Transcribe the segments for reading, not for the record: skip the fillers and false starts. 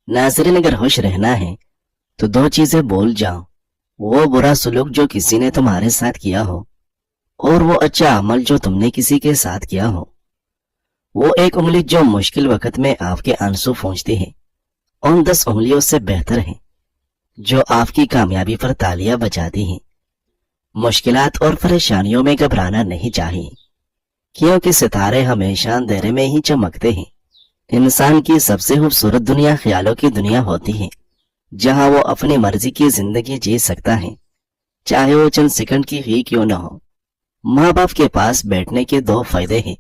नाज़रीन, अगर खुश रहना है तो दो चीजें बोल जाओ। वो बुरा सलूक जो किसी ने तुम्हारे साथ किया हो, और वो अच्छा अमल जो तुमने किसी के साथ किया हो। वो एक उंगली जो मुश्किल वक्त में आपके आंसू पहुंचती है उन 10 उंगलियों से बेहतर है जो आपकी कामयाबी पर तालियां बजाती हैं। मुश्किलात और परेशानियों में घबराना नहीं चाहिए, क्योंकि सितारे हमेशा अंधेरे में ही चमकते हैं। इंसान की सबसे खूबसूरत दुनिया ख्यालों की दुनिया होती है, जहां वो अपनी मर्जी की जिंदगी जी सकता है, चाहे वो चंद सेकंड की ही क्यों न हो। माँ बाप के पास बैठने के दो फायदे हैं।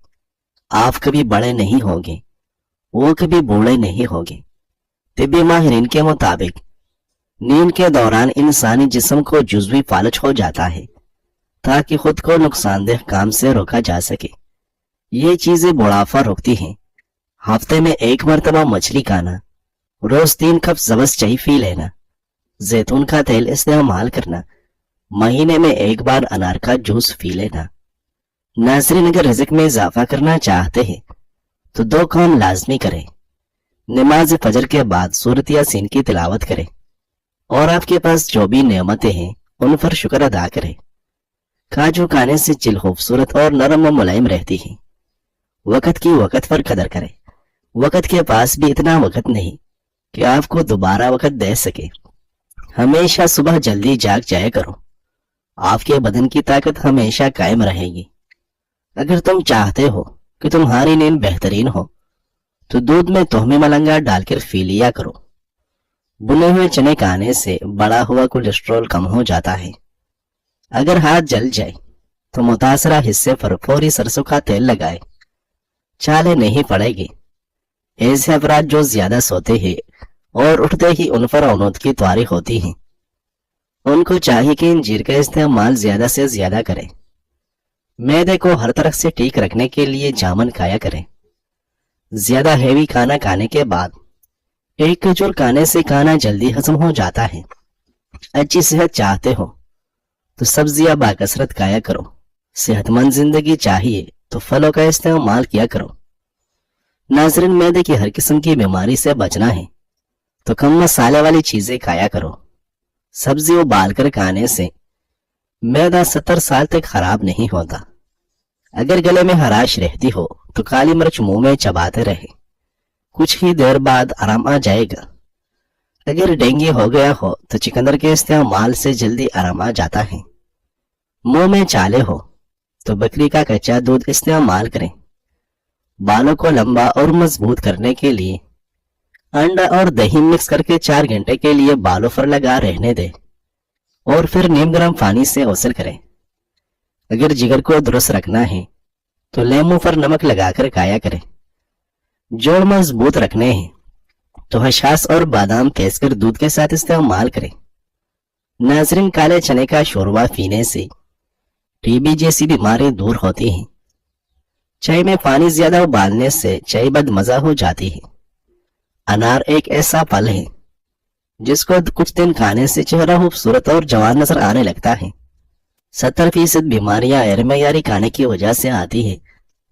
आप कभी बड़े नहीं होंगे, वो कभी बूढ़े नहीं होंगे। तिब्बी माहिरीन के मुताबिक नींद के दौरान इंसानी जिस्म को जुज़वी फालज हो जाता है ताकि खुद को नुकसानदेह काम से रोका जा सके। ये चीजें बुढ़ापा रोकती हैं। हफ्ते में 1 मरतबा मछली खाना, रोज 3 कप जबस चाय पी लेना, जैतून का तेल इस्तेमाल करना, महीने में 1 बार अनार का जूस पी लेना। नाज़रीन, अगर रिज़्क में इजाफा करना चाहते हैं तो 2 काम लाजमी करें। नमाज फजर के बाद सूरत यासीन की तिलावत करें और आपके पास जो भी नेमतें हैं उन पर शुक्र अदा करें। काजू खाने से चिल खूबसूरत और नरम व मुलायम रहती है। वक़्त की वक़्त पर कदर करें। वक़्त के पास भी इतना वक़्त नहीं कि आपको दोबारा वक़्त दे सके। हमेशा सुबह जल्दी जाग जाया करो, आपके बदन की ताकत हमेशा कायम रहेगी। अगर तुम चाहते हो कि तुम्हारी नींद बेहतरीन हो तो दूध में तोहमी मलंगा डालकर पी लिया करो। बुने हुए चने खाने से बड़ा हुआ कोलेस्ट्रॉल कम हो जाता है। अगर हाथ जल जाए तो मुतासरा हिस्से पर फौरी सरसों का तेल लगाए, चाले नहीं पड़ेगी। ऐसे अफराद जो ज्यादा सोते हैं और उठते ही उन पर औनूद की त्वारी होती है, उनको चाहिए कि इंजीर का इस्तेमाल ज्यादा से ज्यादा करें। मैदे को हर तरफ से ठीक रखने के लिए जामुन खाया करें। ज्यादा हैवी खाना खाने के बाद 1 खजूर खाने से खाना जल्दी हजम हो जाता है। अच्छी सेहत चाहते हो तो सब्जियां बाकसरत खाया करो। सेहतमंद जिंदगी चाहिए तो फलों का इस्तेमाल किया करो। नाज़रीन, मैदे की हर किस्म की बीमारी से बचना है तो कम मसाले वाली चीजें खाया करो। सब्जी उबालकर खाने से मैदा 70 साल तक खराब नहीं होता। अगर गले में हराश रहती हो तो काली मिर्च मुंह में चबाते रहे, कुछ ही देर बाद आराम आ जाएगा। अगर डेंगू हो गया हो तो चुकंदर के इस्तेमाल से जल्दी आराम आ जाता है। मुंह में चाले हो तो बकरी का कच्चा दूध इस्तेमाल करें। बालों को लंबा और मजबूत करने के लिए अंडा और दही मिक्स करके 4 घंटे के लिए बालों पर लगा रहने दें और फिर नीम गर्म पानी से गौसल करें। अगर जिगर को दुरुस्त रखना है तो लेमू पर नमक लगाकर खाया करें। जोड़ मजबूत रखने हैं तो हशास और बादाम पीस कर दूध के साथ इस्तेमाल करें। नाज़रीन, काले चने का शोरबा पीने से टीबी जैसी बीमारी दूर होती है। चाय में पानी ज्यादा उबालने से चाय बदमजा हो जाती है। अनार एक ऐसा फल है जिसको कुछ दिन खाने से चेहरा खूबसूरत और जवान नजर आने लगता है। 70% बीमारियां गैर-मयारी खाने की वजह से आती है,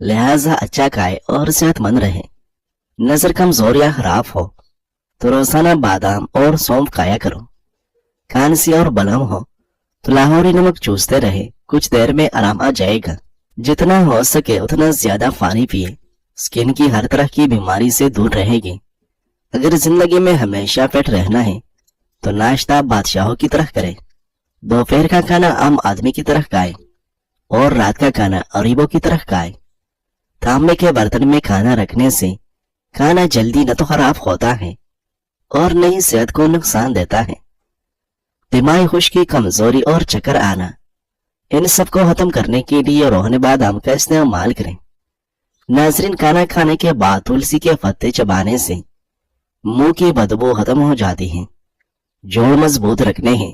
लिहाजा अच्छा खाए और सेहतमंद रहे। नजर कमजोर या खराब हो तो रोजाना बादाम और सौंफ खाया करो। खांसी और बलम हो तो लाहौरी नमक चूसते रहे, कुछ देर में आराम आ जाएगा। जितना हो सके उतना ज्यादा पानी पिए, स्किन की हर तरह की बीमारी से दूर रहेगी। अगर जिंदगी में हमेशा फिट रहना है तो नाश्ता बादशाहों की तरह करें, दोपहर का खाना आम आदमी की तरह खाएं और रात का खाना गरीबों की तरह खाएं। तांबे के बर्तन में खाना रखने से खाना जल्दी न तो खराब होता है और न ही सेहत को नुकसान देता है। दिमागी खुश्की, कमजोरी और चक्कर आना, इन सब को खत्म करने के लिए रोहन बादाम का इस्तेमाल करें। नाज़रीन, खाना खाने के बाद तुलसी के पत्ते चबाने से मुंह की बदबू खत्म हो जाती है। जोड़ मजबूत रखने हैं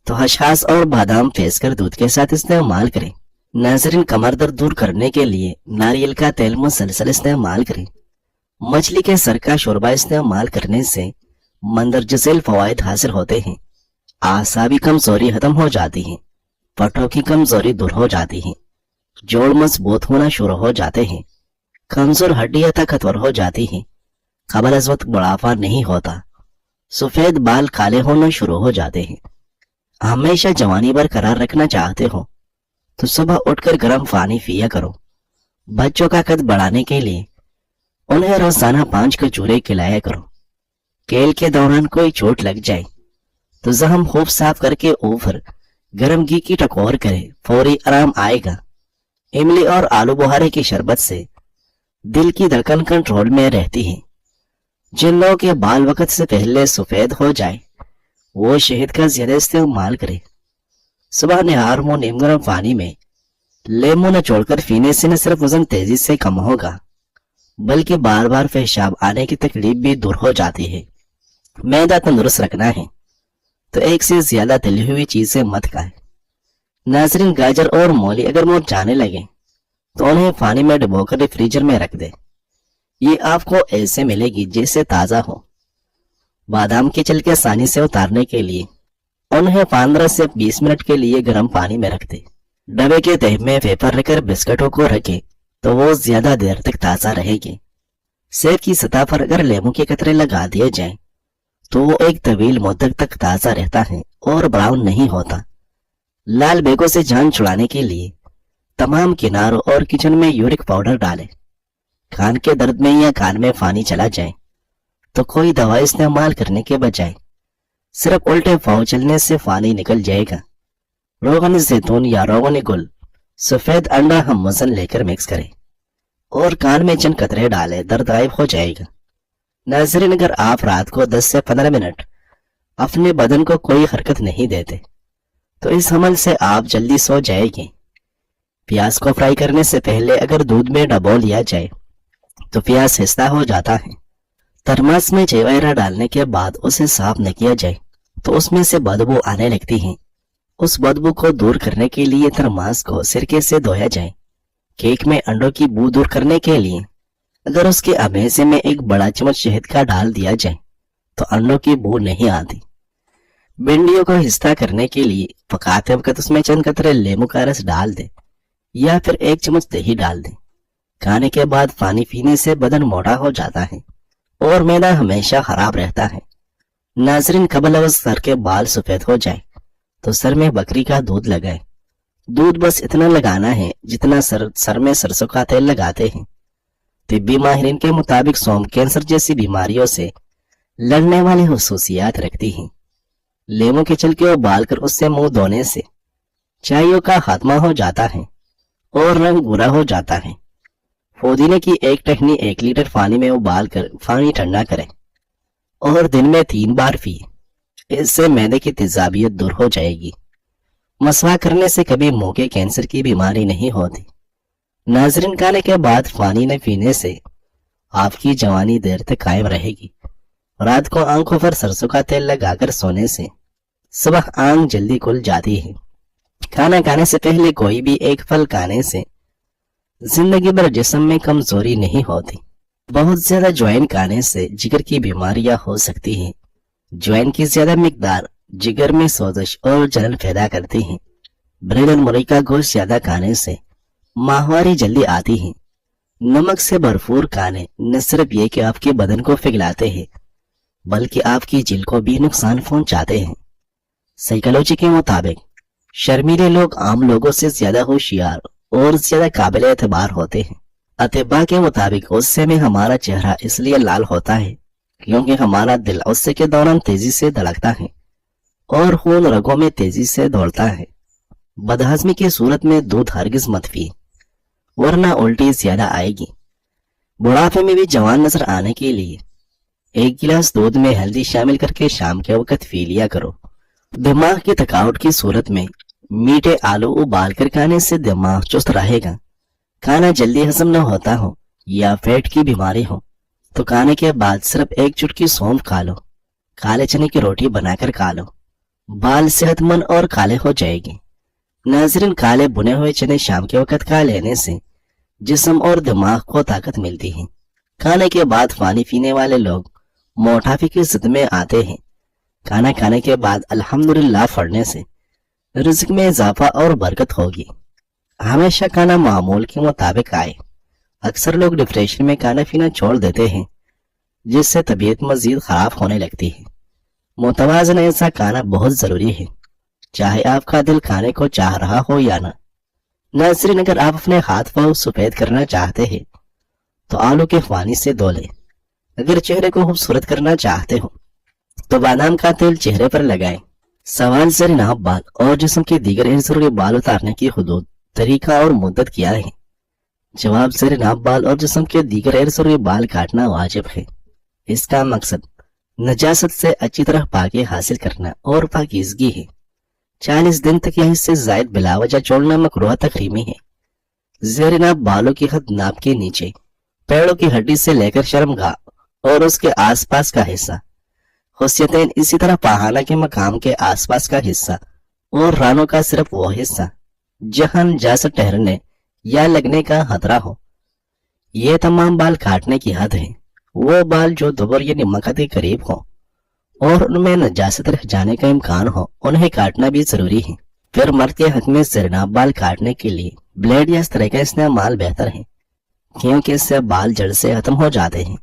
तो हशास और बादाम पीस कर दूध के साथ इस्तेमाल करें। नाज़रीन, कमर दर्द दूर करने के लिए नारियल का तेल मुसलसल इस्तेमाल करें। मछली के सर का शोरबा इस्तेमाल करने से मंदरजसेल फवायद हासिल होते हैं। आसाबी कमजोरी खत्म हो जाती है, पटों की कमजोरी दूर हो जाती है, जोड़ मजबूत होना शुरू हो जाते हैं, कमजोर हड्डियां ताकतवर हो जाती हैं, कबल अज़ वक्त बुढ़ापा नहीं होता सफेद बाल काले होना शुरू हो जाते हैं। हमेशा जवानी बरकरार रखना चाहते हो तो सुबह उठकर गर्म पानी पिया करो। बच्चों का कद बढ़ाने के लिए उन्हें रोजाना 5 खजूरें खिलाया करो। खेल के दौरान कोई चोट लग जाए तो जख्म खूब साफ करके ऊपर गर्म घी की टकोर करे, फौरी आराम आएगा। इमली और आलू बुहारे की शरबत से दिल की धड़कन कंट्रोल में रहती है। जिन लोगों के बाल वक्त से पहले सफेद हो जाए वो शहद का ज्यादा इस्तेमाल करे। सुबह निहार मुंह नीम गर्म पानी में लेमू निचोड़कर पीने से न सिर्फ वजन तेजी से कम होगा बल्कि बार बार पेशाब आने की तकलीफ भी दूर हो जाती है। मैदा तंदुरुस्त रखना है तो एक से ज्यादा तली हुई चीजें मत खाएं। नाजरीन, गाजर और मूली अगर मुरझाने लगे तो उन्हें पानी में डुबोकर फ्रीजर में रख दे। ये आपको ऐसे मिलेगी जैसे ताजा हो। बादाम के छिलके आसानी से उतारने के लिए उन्हें 15 से 20 मिनट के लिए गर्म पानी में रख दे। डब्बे के तह में पेपर रखकर बिस्कुटों को रखें तो वो ज्यादा देर तक ताजा रहेगी। सेब की सतह पर अगर लेमू के कतरे लगा दिए जाएं तो वो एक तवील मुद्दत तक ताजा रहता है और ब्राउन नहीं होता। लाल बेगों से जान छुड़ाने के लिए तमाम किनारों और किचन में यूरिक पाउडर डालें। कान के दर्द में या कान में पानी चला जाए तो कोई दवा इस्तेमाल करने के बजाय सिर्फ उल्टे पाँव चलने से पानी निकल जाएगा। रोगन जैतून या रोगन गुल सफेद अंडा हम वजन लेकर मिक्स करें और कान में चंद कतरे डालें, दर्द गायब हो जाएगा। नाज़रीन, अगर आप रात को 10 से 15 मिनट अपने बदन को कोई हरकत नहीं देते तो इस अमल से आप जल्दी सो जाएंगे। प्याज को फ्राई करने से पहले अगर दूध में डबो लिया जाए तो प्याज हिस्सा हो जाता है। थर्मस में चेवैरा डालने के बाद उसे साफ न किया जाए तो उसमें से बदबू आने लगती है। उस बदबू को दूर करने के लिए थर्मस को सिरके से धोया जाए। केक में अंडों की बू दूर करने के लिए अगर उसके अमेजे में एक बड़ा चम्मच शहद का डाल दिया जाए तो अंडों की बू नहीं आती। भिंडियों को हिस्सा करने के लिए पकाते वक्त उसमें चंद कतरे लेमू का रस डाल दे या फिर 1 चम्मच दही डाल दे। खाने के बाद पानी पीने से बदन मोटा हो जाता है और मैदा हमेशा खराब रहता है। नाजरीन, कबल सर के बाल सफेद हो जाए तो सर में बकरी का दूध लगाए। दूध बस इतना लगाना है जितना सर में सरसों का तेल लगाते हैं। तिब्बी माहिरीन के मुताबिक सौंफ कैंसर जैसी बीमारियों से लड़ने वाली हुसूसियात रखती है। लेमू के छिलके उबालकर उससे मुंह धोने से चाइयों का खात्मा हो जाता है और रंग भूरा हो जाता है। पुदीने की एक टहनी 1 लीटर पानी में उबालकर पानी ठंडा करें और दिन में 3 बार पिए। इससे मैदे की तेजाबियत दूर हो जाएगी। मसवाक करने से कभी मुंह के कैंसर की बीमारी नहीं होती। नाजरीन, खाने के बाद पानी न पीने से आपकी जवानी देर तक कायम रहेगी। रात को आंखों पर सरसों का तेल लगाकर सोने से सुबह आंख जल्दी खुल जाती है। खाना खाने से पहले कोई भी एक फल खाने से जिंदगी भर जिस्म में कमजोरी नहीं होती। बहुत ज्यादा ज्वाइन खाने से जिगर की बीमारियां हो सकती हैं। ज्वाइन की ज्यादा मिकदार जिगर में सोजश और जलन पैदा करती है। ब्रेड और मुर्गी का गोश्त ज्यादा खाने से माहवारी जल्दी आती है। नमक से भरपूर खाने न सिर्फ ये कि आपके बदन को पिघलाते हैं बल्कि आपकी जिल को भी नुकसान पहुंचाते हैं। साइकोलॉजी के मुताबिक शर्मीले लोग आम लोगों से ज्यादा होशियार और ज्यादा काबिल एतबार होते हैं। अतिबा के मुताबिक गुस्से में हमारा चेहरा इसलिए लाल होता है क्योंकि हमारा दिल गुस्से के दौरान तेजी से धड़कता है और खून रगों में तेजी से दौड़ता है। बदहजमी की सूरत में दूध हरगिज मत पिए वरना उल्टी ज्यादा आएगी। बुढ़ापे में भी जवान नजर आने के लिए 1 गिलास दूध में हल्दी शामिल करके शाम के वक्त पी लिया करो। दिमाग की थकावट की सूरत में मीठे आलू उबाल कर खाने से दिमाग चुस्त रहेगा। खाना जल्दी हजम न होता हो या पेट की बीमारी हो तो खाने के बाद सिर्फ 1 चुटकी सौंफ खा लो। काले चने की रोटी बनाकर खा लो, बाल सेहतमंद और काले हो जाएंगे। नाजरीन, काले बुने हुए चने शाम के वक्त खा लेने से जिस्म और दिमाग को ताकत मिलती है। खाने के बाद पानी पीने वाले लोग मोटापे की जिद में आते हैं। खाना खाने के बाद अल्हम्दुलिल्लाह पढ़ने से रिज़्क में इजाफा और बरकत होगी। हमेशा खाना मामूल के मुताबिक आए। अक्सर लोग डिप्रेशन में खाना पीना छोड़ देते हैं जिससे तबीयत मजीद खराब होने लगती है। متوازن ایسا کھانا بہت ضروری ہے، چاہے آپ کا دل کھانے کو چاہ رہا ہو یا نہ۔ ناظرین، اگر آپ اپنے ہاتھ پاؤں سفید کرنا چاہتے ہیں تو آلو کے پانی سے دھو لیں۔ اگر چہرے کو خوبصورت کرنا چاہتے ہو تو بادام کا تیل چہرے پر لگائیں۔ سوال: زر ناب بال اور جسم کے دیگر عنصروں کے بال اتارنے کی حدود، طریقہ اور مدت کیا ہے؟ جواب: زر ناب بال اور جسم کے دیگر عنصروں کے بال کاٹنا واجب ہے۔ اس کا مقصد نجاست سے اچھی طرح پاکی حاصل کرنا اور پاکیزگی ہے۔ 40 دن تک یا اس سے زائد بلا وجہ چھوڑنا مکروہ تحریمی ہے۔ زیر ناب بالوں کی حد ناپ کے نیچے، پیڑوں کی ہڈی سے لے کر شرمگاہ اور اس کے آس پاس کا حصہ، خصیتین اسی طرح پہانا کے مقام کے آس پاس کا حصہ اور رانوں کا صرف وہ حصہ جہاں نجاست ٹھہرنے یا لگنے کا خطرہ ہو، یہ تمام بال کاٹنے کی حد ہے۔ وہ بال جو دوبر یا نمک کے قریب ہو اور ان میں نجاست رہ جانے کا امکان ہو، انہیں کاٹنا بھی ضروری ہے۔ پھر مرد کے حق میں زرناب بال کاٹنے کے لیے بلیڈ یا استرے کا استعمال بہتر ہے، کیونکہ اس سے بال جڑ سے ختم ہو جاتے ہیں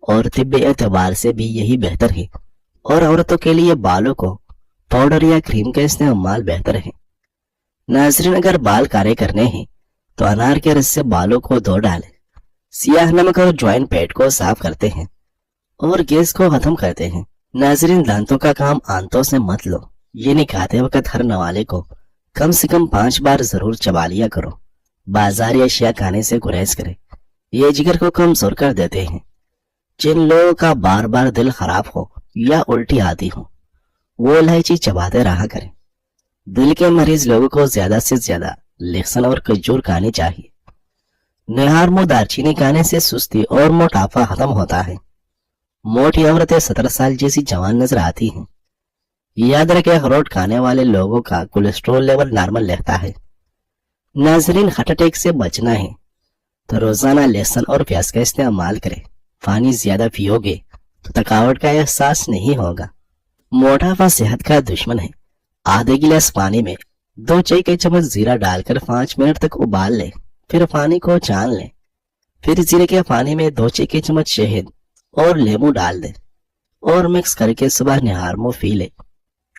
اور طبی اعتبار سے بھی یہی بہتر ہے۔ اور عورتوں کے لیے بالوں کو پاؤڈر یا کریم کا استعمال بہتر ہے۔ ناظرین، اگر بال کارے کرنے ہیں تو انار کے رس سے بالوں کو دھو ڈالیں، سیاہ نمک اور جوائن پیٹ کو صاف کرتے ہیں اور گیس کو ختم کرتے ہیں۔ ناظرین، دانتوں کا کام آنتوں سے مت لو، یہ نکالتے وقت ہر نوالے کو کم سے کم 5 بار ضرور چبا لیا کرو۔ بازاری اشیاء کھانے سے گریز کریں، یہ جگر کو کمزور کر دیتے ہیں۔ جن لوگوں کا بار بار دل خراب ہو یا الٹی آتی ہو، وہ الائچی چباتے رہا کریں۔ دل کے مریض لوگوں کو زیادہ سے زیادہ لہسن اور کھجور کھانی چاہیے۔ نہار منہ دارچینی کھانے سے سستی اور موٹاپا ختم ہوتا ہے۔ موٹی عورتیں 17 سال جیسی جوان نظر آتی ہیں۔ یاد رکھیں، اخروٹ کھانے والے لوگوں کا کولیسٹرول لیول نارمل رہتا ہے۔ ناظرین، ہارٹ اٹیک سے بچنا ہے تو روزانہ لہسن اور پیاز کا استعمال کریں۔ پانی زیادہ پیو گے تو تھکاوٹ کا احساس نہیں ہوگا۔ موٹاپا صحت کا دشمن ہے۔ آدھے گلاس پانی میں 2 چائے کے چمچ زیرہ ڈال کر 5 منٹ تک ابال لیں، پھر پانی کو چھان لیں۔ پھر زیرے کے پانی میں 2 چائے کے چمچ شہد اور لیمو ڈال دیں اور مکس کر کے صبح نہار منہ پی لیں۔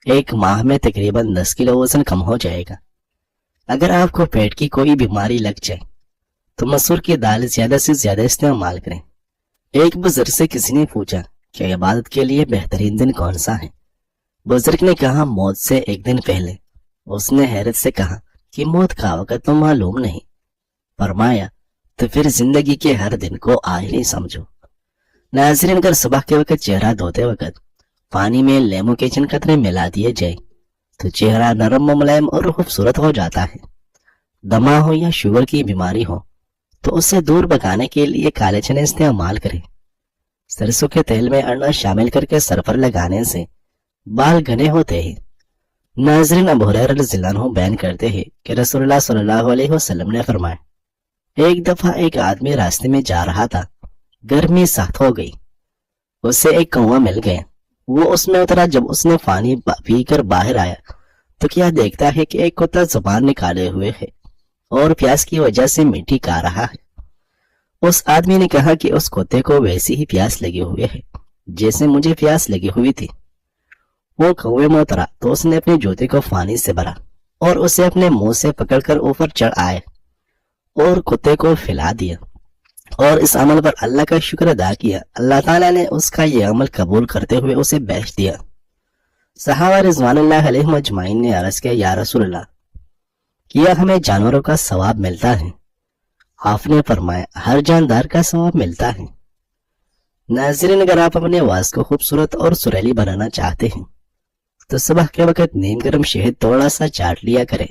1 ماہ میں تقریباً 10 کلو وزن کم ہو جائے گا۔ اگر آپ کو پیٹ کی کوئی بیماری لگ جائے تو مسور کی دال زیادہ سے زیادہ استعمال کریں۔ ایک بزرگ سے کسی نے پوچھا کہ عبادت کے لیے بہترین دن کون سا ہے؟ بزرگ نے کہا، موت سے 1 دن پہلے۔ اس نے حیرت سے کہا کہ موت کا وقت تو معلوم نہیں۔ فرمایا، تو پھر زندگی کے ہر دن کو آخری سمجھو۔ ناظرین، اگر صبح کے وقت چہرہ دھوتے وقت پانی میں لیمو کے چند قطرے ملا دیے جائے تو چہرہ نرم و ملائم اور خوبصورت ہو جاتا ہے۔ دمہ ہو یا شوگر کی بیماری ہو تو اسے دور بھگانے کے لیے کالے چنے استعمال کریں۔ سرسوں کے تیل میں انڈا شامل کر کے سر پر لگانے سے بال گھنے ہوتے ہیں۔ ناظرین، ابو ہریرہ رضی اللہ عنہ بیان کرتے ہیں کہ رسول اللہ صلی اللہ علیہ وسلم نے فرمایا، ایک دفعہ ایک آدمی راستے میں جا رہا تھا، گرمی سخت ہو گئی، اسے ایک کنواں مل گیا، وہ اس میں اترا۔ جب اس نے پانی پی کر باہر آیا تو کیا دیکھتا ہے کہ ایک کتا زبان نکالے ہوئے ہے اور پیاس کی وجہ سے مٹی کھا رہا ہے۔ اس آدمی نے کہا کہ اس کتے کو ویسی ہی پیاس لگی ہوئی ہے جیسے مجھے پیاس لگی ہوئی تھی۔ وہ کنویں میں اترا تو اس نے اپنے جوتے کو پانی سے بھرا اور اسے اپنے منہ سے پکڑ کر اوپر چڑھ آئے اور کتے کو پھیلا دیا، اور اس عمل پر اللہ کا شکر ادا کیا۔ اللہ تعالیٰ نے اس کا یہ عمل قبول کرتے ہوئے اسے بیچ دیا۔ صحابہ رضوان اللہ علیہ مجمعین نے عرض کیا، یا رسول اللہ، کیا ہمیں جانوروں کا ثواب ملتا ہے؟ آپ نے فرمایا، ہر جاندار کا ثواب ملتا ہے۔ ناظرین، اگر آپ اپنے آواز کو خوبصورت اور سریلی بنانا چاہتے ہیں تو صبح کے وقت نیم گرم شہد تھوڑا سا چاٹ لیا کریں۔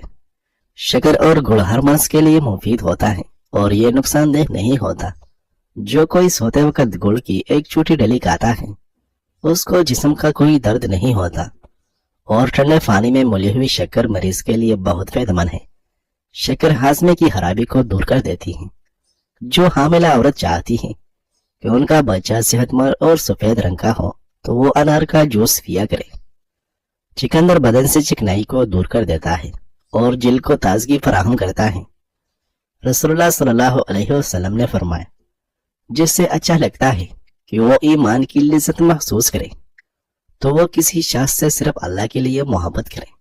شکر اور گڑ ہر ماس کے لیے مفید ہوتا ہے اور یہ نقصان دہ نہیں ہوتا۔ جو کوئی سوتے وقت گڑ کی ایک چھوٹی ڈلی کھاتا ہے اس کو جسم کا کوئی درد نہیں ہوتا، اور ٹھنڈے پانی میں ملی ہوئی شکر مریض کے لیے بہت فائدہ مند ہے۔ شکر ہاضمے کی خرابی کو دور کر دیتی ہے۔ جو حاملہ عورت چاہتی ہے کہ ان کا بچہ صحت مند اور سفید رنگ کا ہو تو وہ انار کا جوس پیا کرے۔ چقندر بدن سے چکنائی کو دور کر دیتا ہے اور جلد کو تازگی فراہم کرتا ہے۔ رسول اللہ صلی اللہ علیہ وسلم نے فرمایا، جس سے اچھا لگتا ہے کہ وہ ایمان کی لذت محسوس کرے تو وہ کسی شخص سے صرف اللہ کے لیے محبت کریں۔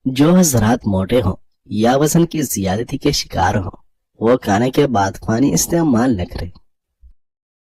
جو حضرات موٹے ہوں یا وزن کی زیادتی کے شکار ہوں وہ کھانے کے بعد پانی استعمال نہ کریں۔